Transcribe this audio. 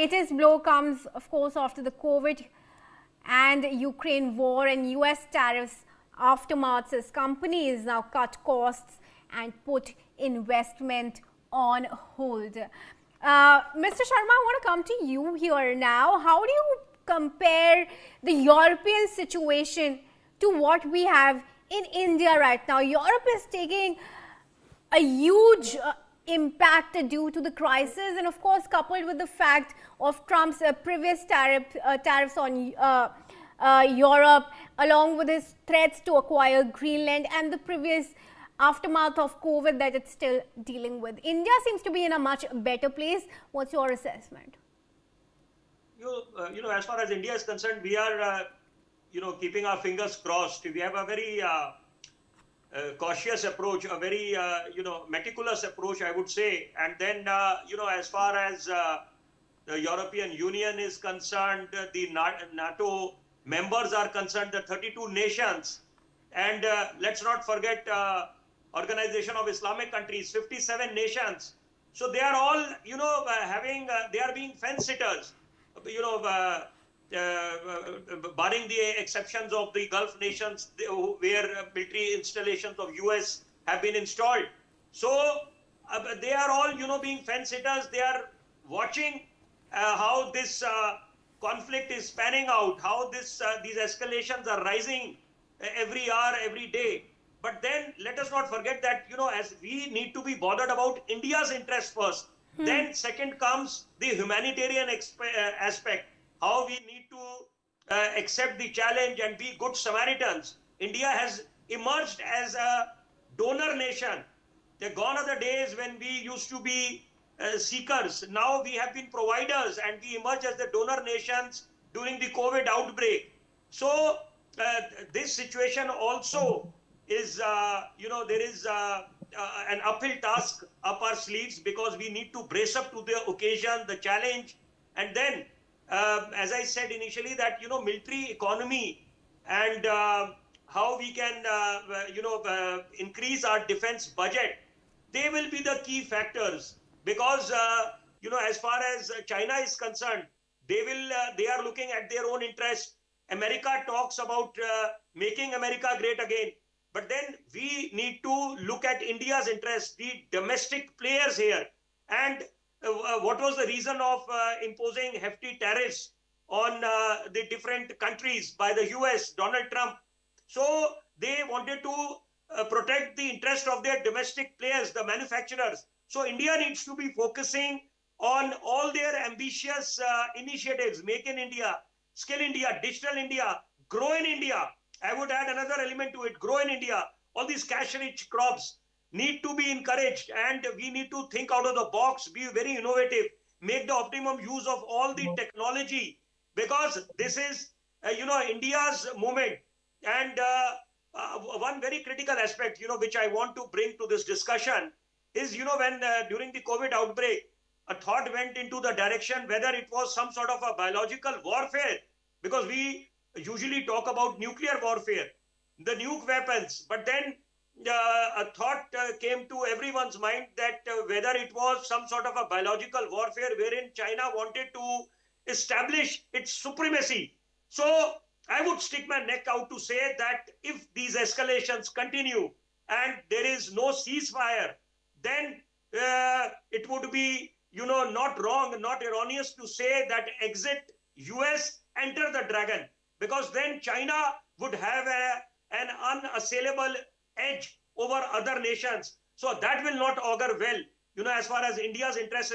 latest blow comes, of course, after the COVID and Ukraine war and US tariffs aftermath as companies now cut costs and put investment on hold. Mr. Sharma, I want to come to you here now. How do you compare the European situation to what we have in India right now? Europe is taking a huge impact due to the crisis, and of course coupled with the fact of Trump's previous tariffs on Europe, along with his threats to acquire Greenland and the previous aftermath of COVID that it's still dealing with. India seems to be in a much better place. What's your assessment? As far as India is concerned, we are, keeping our fingers crossed. We have a very cautious approach, a very, meticulous approach, I would say. And then, as far as the European Union is concerned, the NATO members are concerned, the 32 nations. And let's not forget Organization of Islamic Countries, 57 nations. So they are all, they are being fence-sitters, barring the exceptions of the Gulf nations where military installations of US have been installed. So they are all, being fence-sitters. They are watching how this conflict is panning out, how these escalations are rising every hour, every day. But then let us not forget that, as we need to be bothered about India's interest first. Then second comes the humanitarian aspect, how we need to accept the challenge and be good Samaritans. India has emerged as a donor nation. They're gone are the days when we used to be seekers. Now we have been providers, and we emerged as the donor nations during the COVID outbreak. So this situation also is, there is an uphill task up our sleeves, because we need to brace up to the occasion, the challenge. And then, as I said initially, that, military economy and how we can, increase our defense budget, they will be the key factors. Because, as far as China is concerned, they are looking at their own interest. America talks about making America great again. But then we need to look at India's interest, the domestic players here. And what was the reason of imposing hefty tariffs on the different countries by the US, Donald Trump? So they wanted to protect the interest of their domestic players, the manufacturers. So India needs to be focusing on all their ambitious initiatives: Make in India, Skill India, Digital India, Grow in India. I would add another element to it: Grow in India. All these cash-rich crops need to be encouraged, and we need to think out of the box, be very innovative, make the optimum use of all the technology, because this is, India's moment. And one very critical aspect, which I want to bring to this discussion is, when during the COVID outbreak, a thought went into the direction whether it was some sort of a biological warfare, because we usually talk about nuclear warfare, the nuke weapons. But then a thought came to everyone's mind that whether it was some sort of a biological warfare wherein China wanted to establish its supremacy. So I would stick my neck out to say that if these escalations continue and there is no ceasefire, then it would be, not wrong, not erroneous to say that exit US, enter the dragon. Because then China would have an unassailable edge over other nations. So that will not augur well, as far as India's interest is